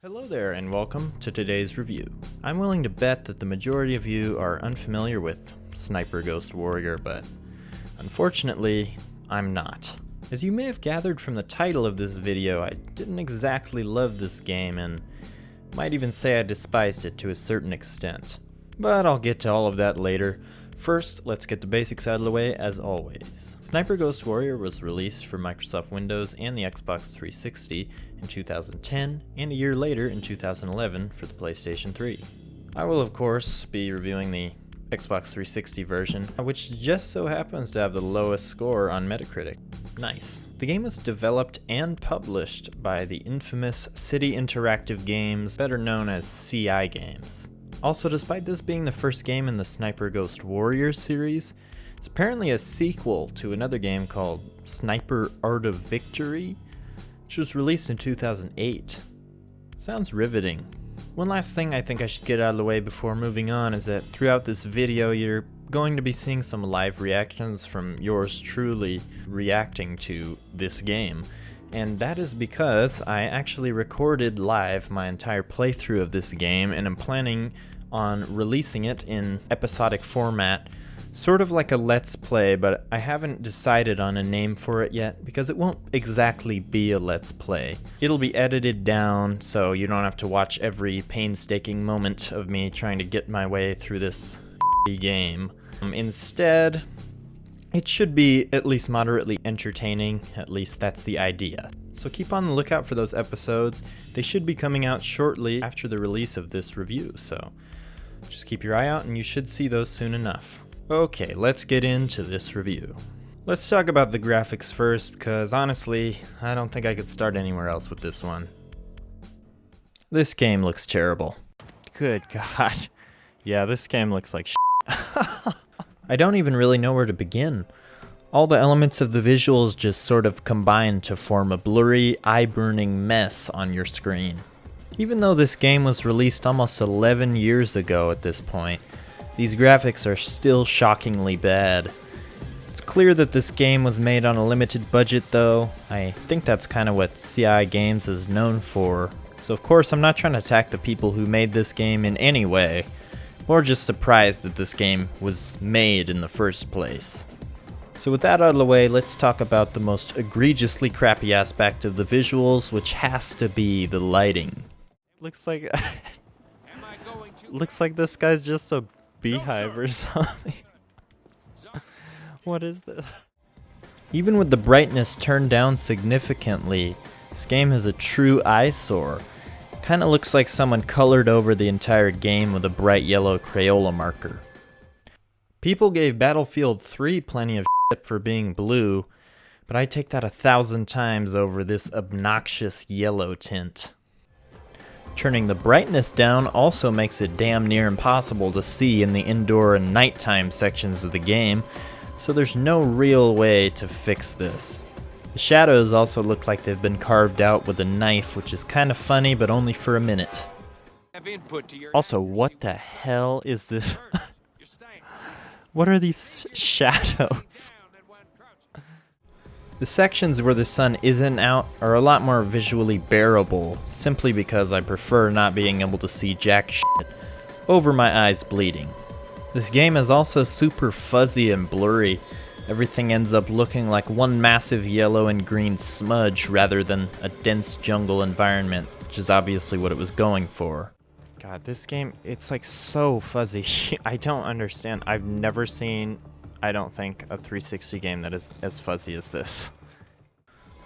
Hello there and welcome to today's review. I'm willing to bet that the majority of you are unfamiliar with Sniper Ghost Warrior, but unfortunately, I'm not. As you may have gathered from the title of this video, I didn't exactly love this game and might even say I despised it to a certain extent. But I'll get to all of that later. First, let's get the basics out of the way as always. Sniper Ghost Warrior was released for Microsoft Windows and the Xbox 360 in 2010, and a year later in 2011 for the PlayStation 3. I will of course be reviewing the Xbox 360 version, which just so happens to have the lowest score on Metacritic. Nice. The game was developed and published by the infamous City Interactive Games, better known as CI Games. Also, despite this being the first game in the Sniper Ghost Warrior series, it's apparently a sequel to another game called Sniper Art of Victory, which was released in 2008. Sounds riveting. One last thing I think I should get out of the way before moving on is that throughout this video you're going to be seeing some live reactions from yours truly reacting to this game. And that is because I actually recorded live my entire playthrough of this game and I'm planning on releasing it in episodic format, sort of like a Let's Play, but I haven't decided on a name for it yet because it won't exactly be a Let's Play. It'll be edited down so you don't have to watch every painstaking moment of me trying to get my way through this game. Instead, it should be at least moderately entertaining, at least that's the idea. So keep on the lookout for those episodes. They should be coming out shortly after the release of this review, so just keep your eye out and you should see those soon enough. Okay, let's get into this review. Let's talk about the graphics first, because honestly, I don't think I could start anywhere else with this one. This game looks terrible. Good God. Yeah, this game looks like shit. I don't even really know where to begin. All the elements of the visuals just sort of combine to form a blurry, eye-burning mess on your screen. Even though this game was released almost 11 years ago at this point, these graphics are still shockingly bad. It's clear that this game was made on a limited budget though. I think that's kind of what CI Games is known for. So of course I'm not trying to attack the people who made this game in any way. Or just surprised that this game was made in the first place. So with that out of the way, let's talk about the most egregiously crappy aspect of the visuals, which has to be the lighting. Looks like looks like this guy's just a beehive or something. What is this? Even with the brightness turned down significantly, this game is a true eyesore. Kinda looks like someone colored over the entire game with a bright yellow Crayola marker. People gave Battlefield 3 plenty of shit for being blue, but I take that 1,000 times over this obnoxious yellow tint. Turning the brightness down also makes it damn near impossible to see in the indoor and nighttime sections of the game, so there's no real way to fix this. The shadows also look like they've been carved out with a knife, which is kind of funny, but only for a minute. Also, what the hell is this? What are these shadows? The sections where the sun isn't out are a lot more visually bearable, simply because I prefer not being able to see jack shit over my eyes bleeding. This game is also super fuzzy and blurry. Everything ends up looking like one massive yellow and green smudge rather than a dense jungle environment, which is obviously what it was going for. God, this game, it's like so fuzzy. I don't understand. I've never seen, I don't think, a 360 game that is as fuzzy as this.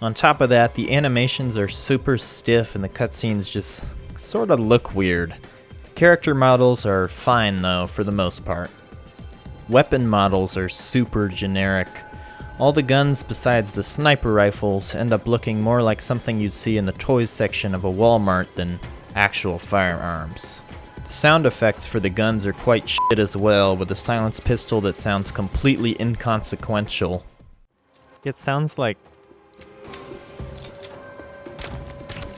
On top of that, the animations are super stiff and the cutscenes just sort of look weird. Character models are fine though, for the most part. Weapon models are super generic. All the guns besides the sniper rifles end up looking more like something you'd see in the toys section of a Walmart than actual firearms. The sound effects for the guns are quite shit as well, with a silenced pistol that sounds completely inconsequential. It sounds like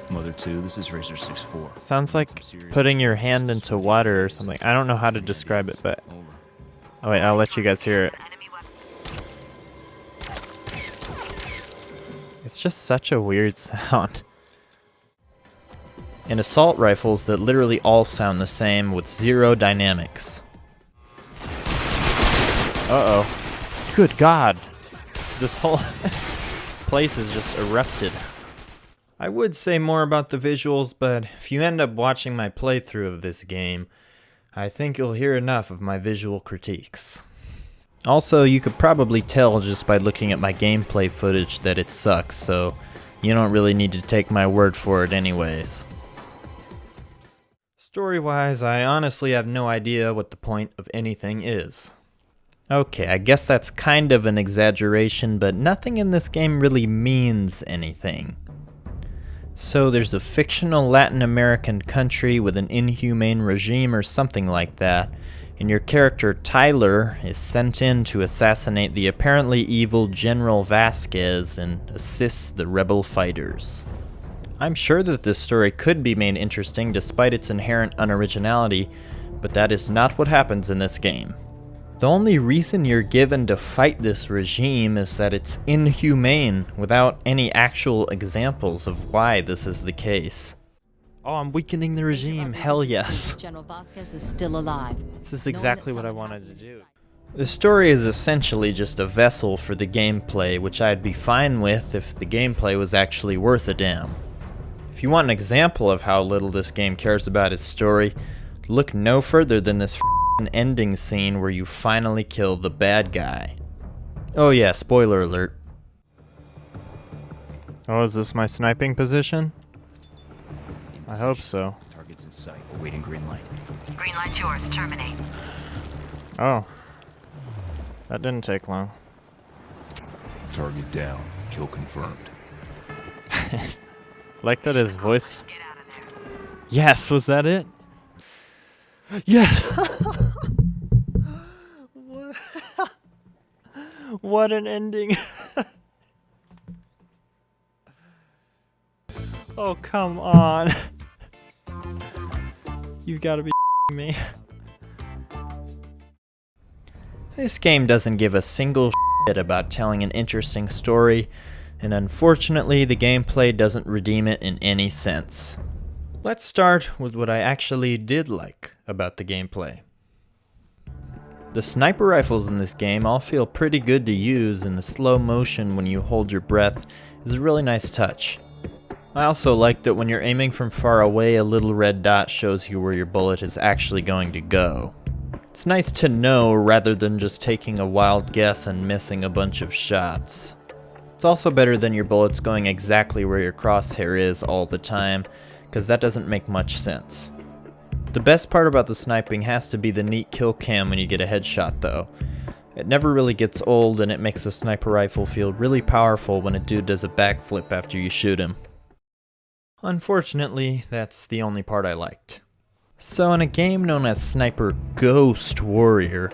Mother 2, this is Racer 64. Sounds like putting your hand into water or something. I don't know how to describe it, but oh wait, I'll let you guys hear it. It's just such a weird sound. and assault rifles that literally all sound the same with zero dynamics. Uh-oh. Good God. This whole place is just erupted. I would say more about the visuals, but if you end up watching my playthrough of this game, I think you'll hear enough of my visual critiques. Also, you could probably tell just by looking at my gameplay footage that it sucks, so you don't really need to take my word for it anyways. Story-wise, I honestly have no idea what the point of anything is. Okay, I guess that's kind of an exaggeration, but nothing in this game really means anything. So there's a fictional Latin American country with an inhumane regime or something like that, and your character Tyler is sent in to assassinate the apparently evil General Vasquez and assist the rebel fighters. I'm sure that this story could be made interesting despite its inherent unoriginality, but that is not what happens in this game. The only reason you're given to fight this regime is that it's inhumane, without any actual examples of why this is the case. Oh, I'm weakening the regime, hell yes. General Vasquez is still alive. This is exactly what I wanted to do. The story is essentially just a vessel for the gameplay, which I'd be fine with if the gameplay was actually worth a damn. If you want an example of how little this game cares about its story, look no further than this ending scene where you finally kill the bad guy. Oh yeah, spoiler alert. Oh, is this my sniping position? I hope so. Target's in sight. Awaiting green light. Green light's yours. Terminate. Oh. That didn't take long. Target down. Kill confirmed. Like that his voice... Yes, was that it? Yes! What an ending. Oh, come on. You've got to be me. This game doesn't give a single shit about telling an interesting story, and unfortunately the gameplay doesn't redeem it in any sense. Let's start with what I actually did like about the gameplay. The sniper rifles in this game all feel pretty good to use, and the slow motion when you hold your breath is a really nice touch. I also like that when you're aiming from far away, a little red dot shows you where your bullet is actually going to go. It's nice to know rather than just taking a wild guess and missing a bunch of shots. It's also better than your bullets going exactly where your crosshair is all the time, because that doesn't make much sense. The best part about the sniping has to be the neat kill cam when you get a headshot though. It never really gets old, and it makes a sniper rifle feel really powerful when a dude does a backflip after you shoot him. Unfortunately, that's the only part I liked. So in a game known as Sniper Ghost Warrior,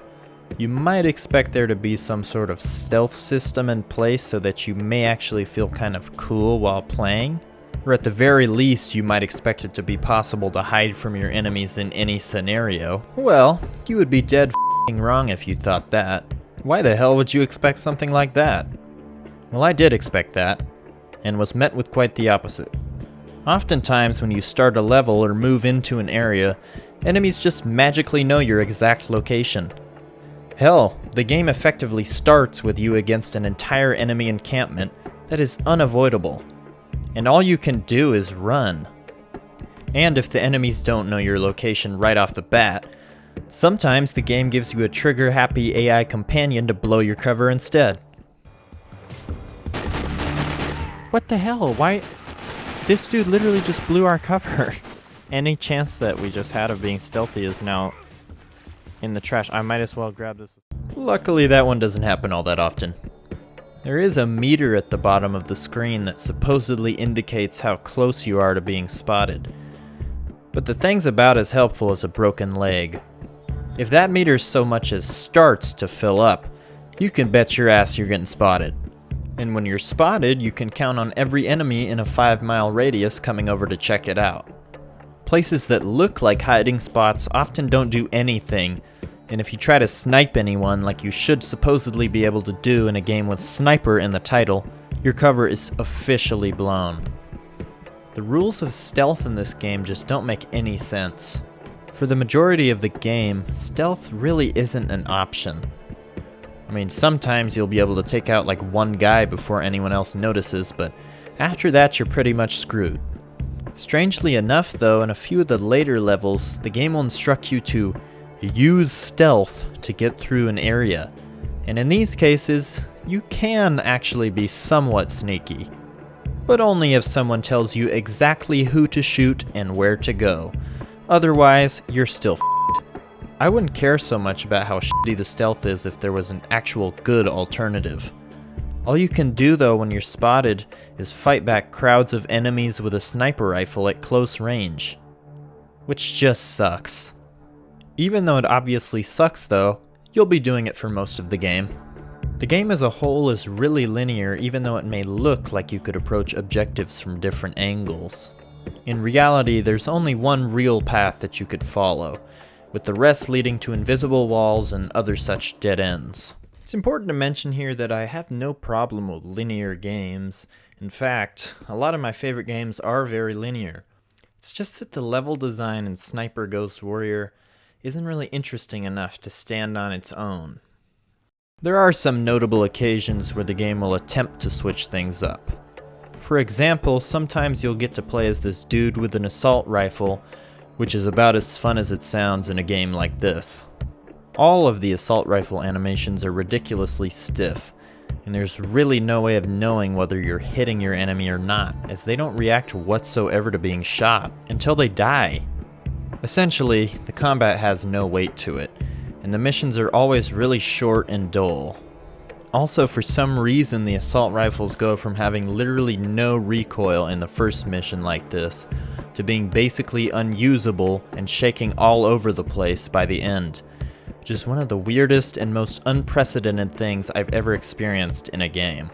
you might expect there to be some sort of stealth system in place so that you may actually feel kind of cool while playing. Or at the very least, you might expect it to be possible to hide from your enemies in any scenario. Well, you would be dead f***ing wrong if you thought that. Why the hell would you expect something like that? Well, I did expect that, and was met with quite the opposite. Oftentimes when you start a level or move into an area, enemies just magically know your exact location. Hell, the game effectively starts with you against an entire enemy encampment that is unavoidable. And all you can do is run. And if the enemies don't know your location right off the bat, sometimes the game gives you a trigger-happy AI companion to blow your cover instead. What the hell? Why? This dude literally just blew our cover. Any chance that we just had of being stealthy is now in the trash. I might as well grab this. Luckily, that one doesn't happen all that often. There is a meter at the bottom of the screen that supposedly indicates how close you are to being spotted. But the thing's about as helpful as a broken leg. If that meter so much as starts to fill up, you can bet your ass you're getting spotted. And when you're spotted, you can count on every enemy in a 5-mile radius coming over to check it out. Places that look like hiding spots often don't do anything, and if you try to snipe anyone like you should supposedly be able to do in a game with Sniper in the title, your cover is officially blown. The rules of stealth in this game just don't make any sense. For the majority of the game, stealth really isn't an option. I mean, sometimes you'll be able to take out like one guy before anyone else notices, but after that you're pretty much screwed. Strangely enough though, in a few of the later levels, the game will instruct you to use stealth to get through an area. And in these cases, you can actually be somewhat sneaky. But only if someone tells you exactly who to shoot and where to go. Otherwise, you're still f***ed. I wouldn't care so much about how shitty the stealth is if there was an actual good alternative. All you can do though when you're spotted is fight back crowds of enemies with a sniper rifle at close range. Which just sucks. Even though it obviously sucks though, you'll be doing it for most of the game. The game as a whole is really linear, even though it may look like you could approach objectives from different angles. In reality, there's only one real path that you could follow, with the rest leading to invisible walls and other such dead ends. It's important to mention here that I have no problem with linear games. In fact, a lot of my favorite games are very linear. It's just that the level design in Sniper Ghost Warrior isn't really interesting enough to stand on its own. There are some notable occasions where the game will attempt to switch things up. For example, sometimes you'll get to play as this dude with an assault rifle, which is about as fun as it sounds in a game like this. All of the assault rifle animations are ridiculously stiff, and there's really no way of knowing whether you're hitting your enemy or not, as they don't react whatsoever to being shot until they die. Essentially, the combat has no weight to it, and the missions are always really short and dull. Also, for some reason, the assault rifles go from having literally no recoil in the first mission like this, to being basically unusable and shaking all over the place by the end, which is one of the weirdest and most unprecedented things I've ever experienced in a game.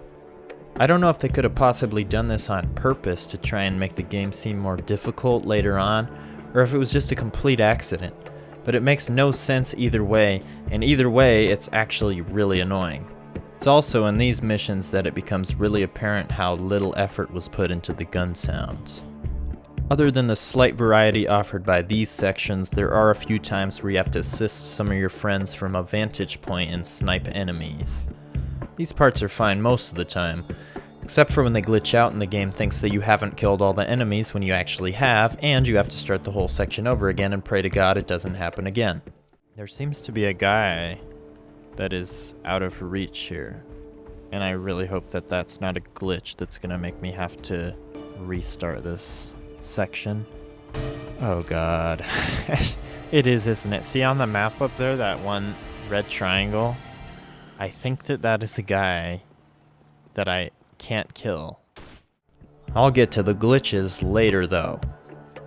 I don't know if they could have possibly done this on purpose to try and make the game seem more difficult later on, or if it was just a complete accident, but it makes no sense either way, and either way it's actually really annoying. It's also in these missions that it becomes really apparent how little effort was put into the gun sounds. Other than the slight variety offered by these sections, there are a few times where you have to assist some of your friends from a vantage point and snipe enemies. These parts are fine most of the time, except for when they glitch out and the game thinks that you haven't killed all the enemies when you actually have, and you have to start the whole section over again and pray to God it doesn't happen again. There seems to be a guy that is out of reach here, and I really hope that that's not a glitch that's gonna make me have to restart this section. Oh god. It is, isn't it? See on the map up there, that one red triangle? I think that is the guy that I can't kill. I'll get to the glitches later though.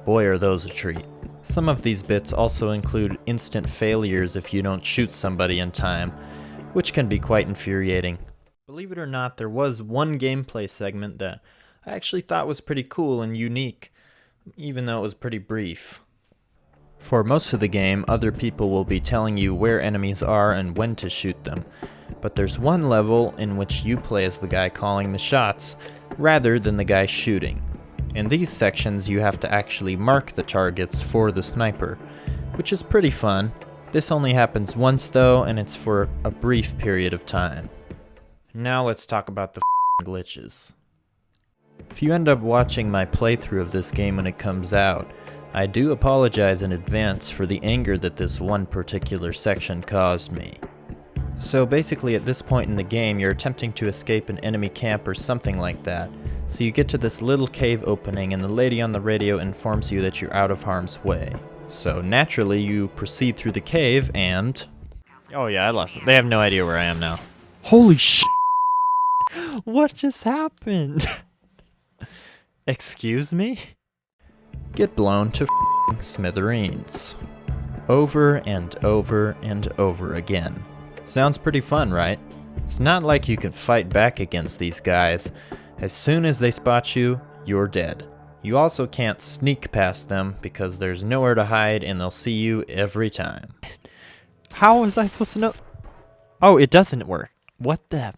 Boy are those a treat. Some of these bits also include instant failures if you don't shoot somebody in time, which can be quite infuriating. Believe it or not, there was one gameplay segment that I actually thought was pretty cool and unique, even though it was pretty brief. For most of the game, other people will be telling you where enemies are and when to shoot them, but there's one level in which you play as the guy calling the shots, rather than the guy shooting. In these sections, you have to actually mark the targets for the sniper, which is pretty fun. This only happens once though, and it's for a brief period of time. Now let's talk about the glitches. If you end up watching my playthrough of this game when it comes out, I do apologize in advance for the anger that this one particular section caused me. So basically at this point in the game, you're attempting to escape an enemy camp or something like that. So you get to this little cave opening and the lady on the radio informs you that you're out of harm's way. So naturally you proceed through the cave and... Oh yeah, I lost it. They have no idea where I am now. Holy shit! What just happened? Excuse me? Get blown to smithereens. Over and over and over again. Sounds pretty fun, right? It's not like you can fight back against these guys. As soon as they spot you, you're dead. You also can't sneak past them because there's nowhere to hide and they'll see you every time. How was I supposed to know? Oh, it doesn't work. What the f...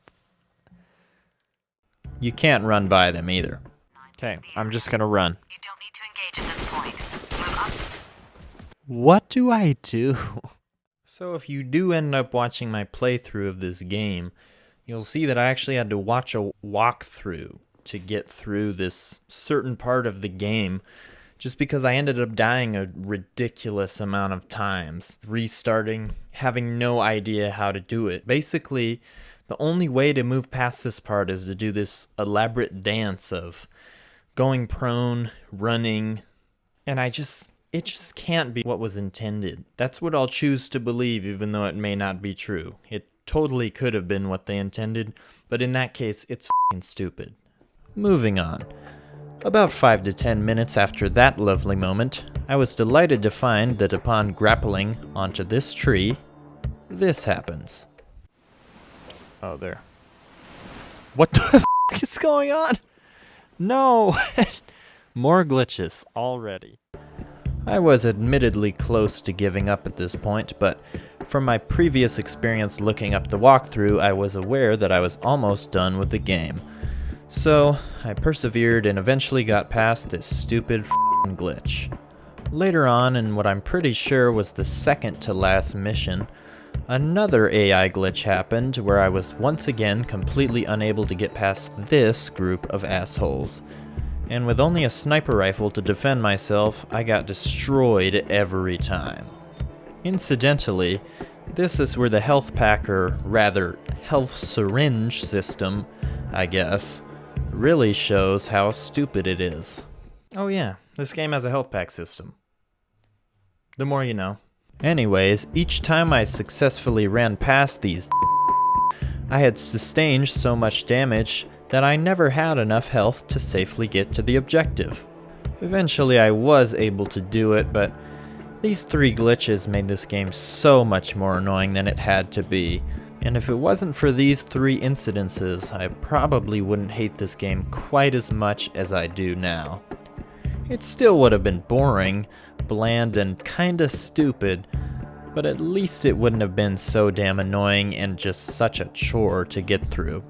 You can't run by them either. Okay, I'm just gonna run. You don't need to engage at this point. Move up. What do I do? So if you do end up watching my playthrough of this game, you'll see that I actually had to watch a walkthrough to get through this certain part of the game, just because I ended up dying a ridiculous amount of times, restarting, having no idea how to do it. Basically, the only way to move past this part is to do this elaborate dance of going prone, running, and it just can't be what was intended. That's what I'll choose to believe, even though it may not be true. It totally could have been what they intended, but in that case, it's f***ing stupid. Moving on. About 5 to 10 minutes after that lovely moment, I was delighted to find that upon grappling onto this tree, this happens. Oh, there. What the f*** is going on? No! More glitches already. I was admittedly close to giving up at this point, but from my previous experience looking up the walkthrough, I was aware that I was almost done with the game. So, I persevered and eventually got past this stupid f***ing glitch. Later on, in what I'm pretty sure was the second to last mission, another AI glitch happened where I was once again completely unable to get past this group of assholes. And with only a sniper rifle to defend myself, I got destroyed every time. Incidentally, this is where the health pack, or rather health syringe system, I guess, really shows how stupid it is. Oh yeah, this game has a health pack system. The more you know. Anyways, each time I successfully ran past these, I had sustained so much damage that I never had enough health to safely get to the objective. Eventually I was able to do it, but these 3 glitches made this game so much more annoying than it had to be, and if it wasn't for these 3 incidences, I probably wouldn't hate this game quite as much as I do now. It still would have been boring, bland, and kinda stupid, but at least it wouldn't have been so damn annoying and just such a chore to get through.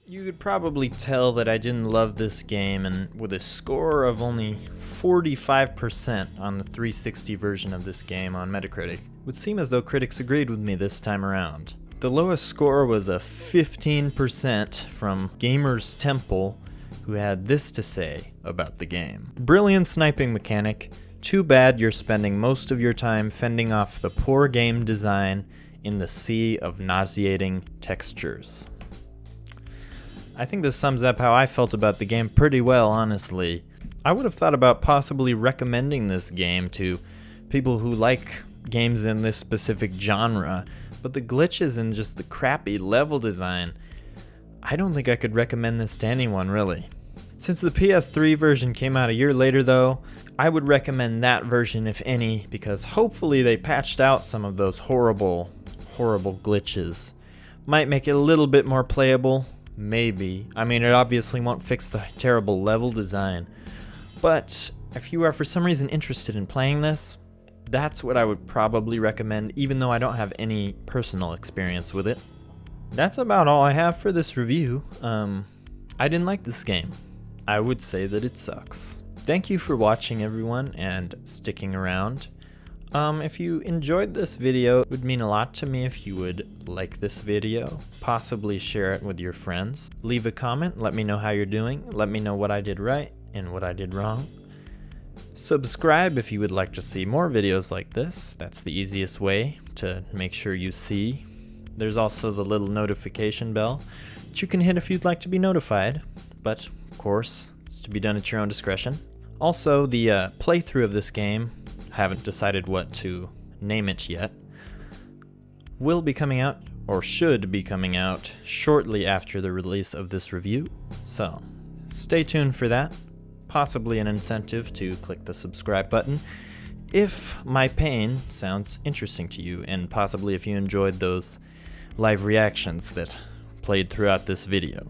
You could probably tell that I didn't love this game, and with a score of only 45% on the 360 version of this game on Metacritic, it would seem as though critics agreed with me this time around. The lowest score was a 15% from Gamers Temple, who had this to say about the game. Brilliant sniping mechanic, too bad you're spending most of your time fending off the poor game design in the sea of nauseating textures. I think this sums up how I felt about the game pretty well, honestly. I would have thought about possibly recommending this game to people who like games in this specific genre, but the glitches and just the crappy level design, I don't think I could recommend this to anyone, really. Since the PS3 version came out a year later though, I would recommend that version if any, because hopefully they patched out some of those horrible glitches. Might make it a little bit more playable. Maybe. I mean, it obviously won't fix the terrible level design. But if you are for some reason interested in playing this, that's what I would probably recommend, even though I don't have any personal experience with it. That's about all I have for this review. I didn't like this game. I would say that it sucks. Thank you for watching, everyone, and sticking around. If you enjoyed this video, it would mean a lot to me if you would like this video, possibly share it with your friends. Leave a comment, let me know how you're doing, let me know what I did right and what I did wrong. Subscribe if you would like to see more videos like this. That's the easiest way to make sure you see. There's also the little notification bell that you can hit if you'd like to be notified, but of course, it's to be done at your own discretion. Also, the playthrough of this game, haven't decided what to name it yet, will be coming out, or should be coming out, shortly after the release of this review. So, stay tuned for that. Possibly an incentive to click the subscribe button if my pain sounds interesting to you, and possibly if you enjoyed those live reactions that played throughout this video.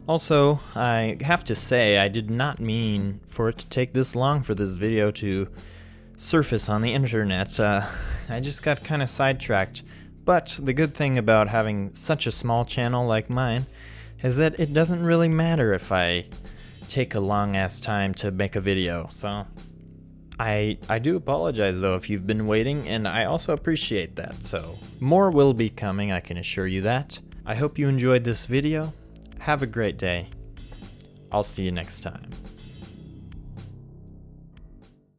Also, I have to say, I did not mean for it to take this long for this video to surface on the internet. I just got kind of sidetracked. But the good thing about having such a small channel like mine is that it doesn't really matter if I take a long ass time to make a video, so I do apologize though if you've been waiting, and I also appreciate that, so more will be coming, I can assure you that. I hope you enjoyed this video. Have a great day. I'll see you next time.